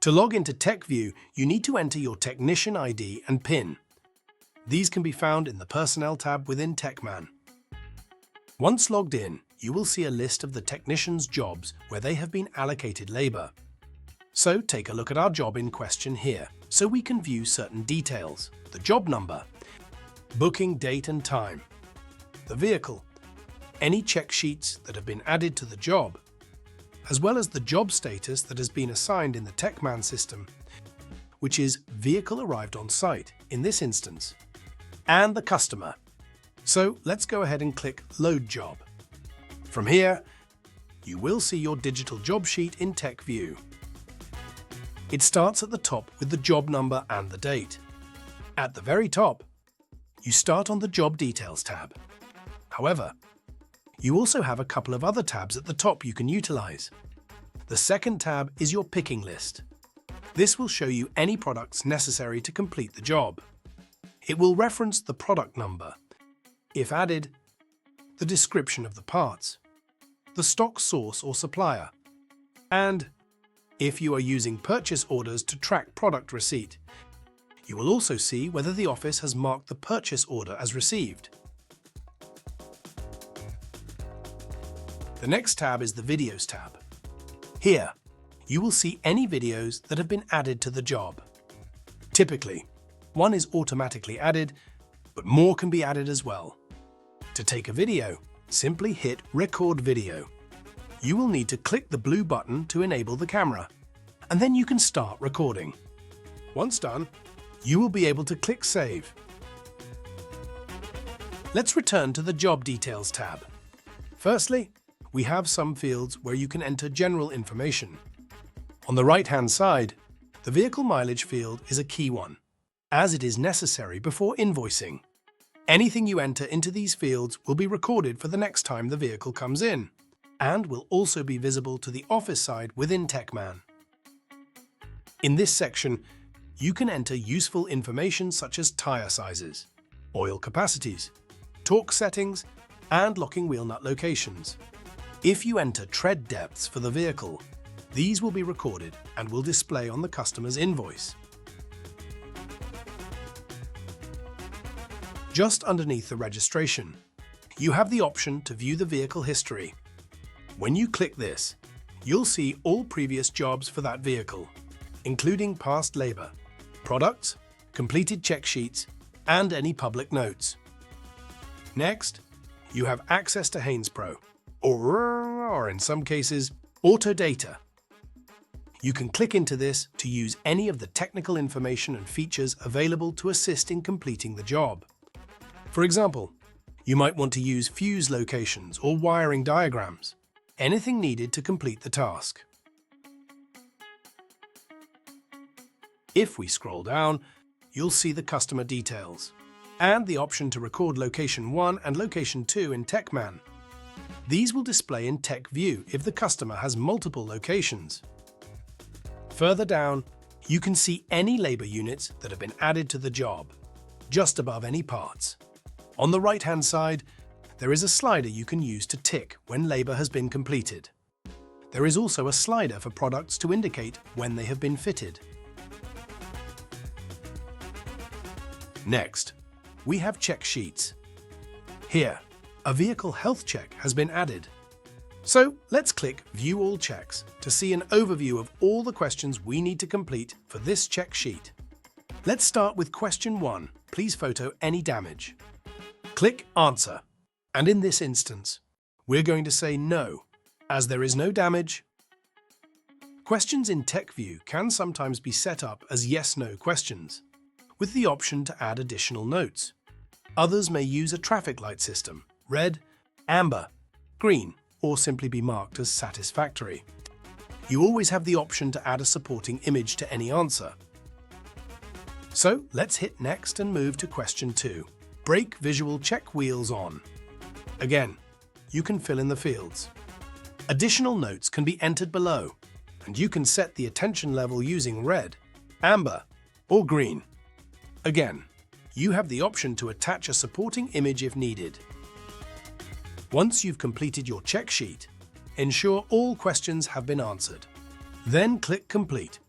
To log into TechView, you need to enter your technician ID and PIN. These can be found in the Personnel tab within TechMan. Once logged in, you will see a list of the technician's jobs where they have been allocated labor. So take a look at our job in question here, so we can view certain details: the job number, booking date and time, the vehicle, any check sheets that have been added to the job, as well as the job status that has been assigned in the TechMan system, which is vehicle arrived on site in this instance, and the customer. So let's go ahead and click Load Job. From here, you will see your digital job sheet in TechView. It starts at the top with the job number and the date. At the very top, you start on the Job Details tab. However, you also have a couple of other tabs at the top you can utilize. The second tab is your picking list. This will show you any products necessary to complete the job. It will reference the product number, if added, the description of the parts, the stock source or supplier, and if you are using purchase orders to track product receipt. You will also see whether the office has marked the purchase order as received. The next tab is the Videos tab. Here, you will see any videos that have been added to the job. Typically, one is automatically added, but more can be added as well. To take a video, simply hit Record Video. You will need to click the blue button to enable the camera, and then you can start recording. Once done, you will be able to click Save. Let's return to the Job Details tab. Firstly, we have some fields where you can enter general information. On the right-hand side, the vehicle mileage field is a key one, as it is necessary before invoicing. Anything you enter into these fields will be recorded for the next time the vehicle comes in, and will also be visible to the office side within TechMan. In this section, you can enter useful information such as tire sizes, oil capacities, torque settings, and locking wheel nut locations. If you enter tread depths for the vehicle, these will be recorded and will display on the customer's invoice. Just underneath the registration, you have the option to view the vehicle history. When you click this, you'll see all previous jobs for that vehicle, including past labor, products, completed check sheets, and any public notes. Next, you have access to Haynes Pro, or in some cases, Auto Data. You can click into this to use any of the technical information and features available to assist in completing the job. For example, you might want to use fuse locations or wiring diagrams, anything needed to complete the task. If we scroll down, you'll see the customer details and the option to record location 1 and location 2 in TechMan. These will display in TechView if the customer has multiple locations. Further down, you can see any labor units that have been added to the job, just above any parts. On the right-hand side, there is a slider you can use to tick when labor has been completed. There is also a slider for products to indicate when they have been fitted. Next, we have check sheets. Here, a vehicle health check has been added. So let's click View All Checks to see an overview of all the questions we need to complete for this check sheet. Let's start with question 1. Please photo any damage. Click Answer. And in this instance, we're going to say no, as there is no damage. Questions in TechView can sometimes be set up as yes/no questions, with the option to add additional notes. Others may use a traffic light system, red, amber, green, or simply be marked as satisfactory. You always have the option to add a supporting image to any answer. So let's hit Next and move to question 2. Brake visual check wheels on. Again, you can fill in the fields. Additional notes can be entered below, and you can set the attention level using red, amber, or green. Again, you have the option to attach a supporting image if needed. Once you've completed your check sheet, ensure all questions have been answered. Then click Complete.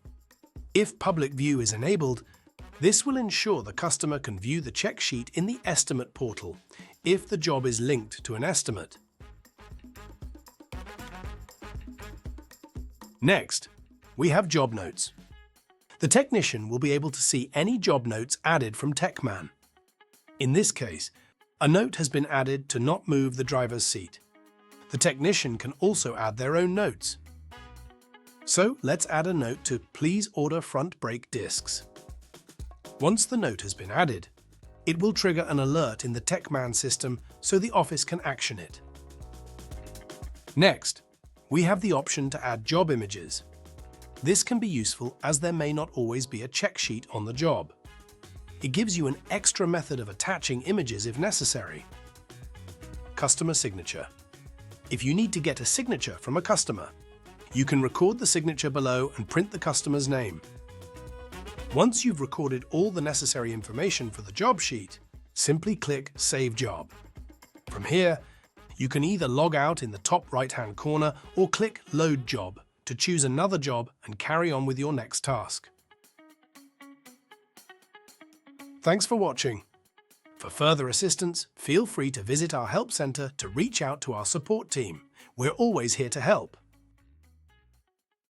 If public view is enabled, this will ensure the customer can view the check sheet in the estimate portal if the job is linked to an estimate. Next, we have job notes. The technician will be able to see any job notes added from TechMan. In this case, a note has been added to not move the driver's seat. The technician can also add their own notes. So let's add a note to please order front brake discs. Once the note has been added, it will trigger an alert in the TechMan system so the office can action it. Next, we have the option to add job images. This can be useful as there may not always be a check sheet on the job. It gives you an extra method of attaching images if necessary. Customer signature. If you need to get a signature from a customer, you can record the signature below and print the customer's name. Once you've recorded all the necessary information for the job sheet, simply click Save Job. From here, you can either log out in the top right-hand corner or click Load Job to choose another job and carry on with your next task. Thanks for watching. For further assistance, feel free to visit our help center to reach out to our support team. We're always here to help.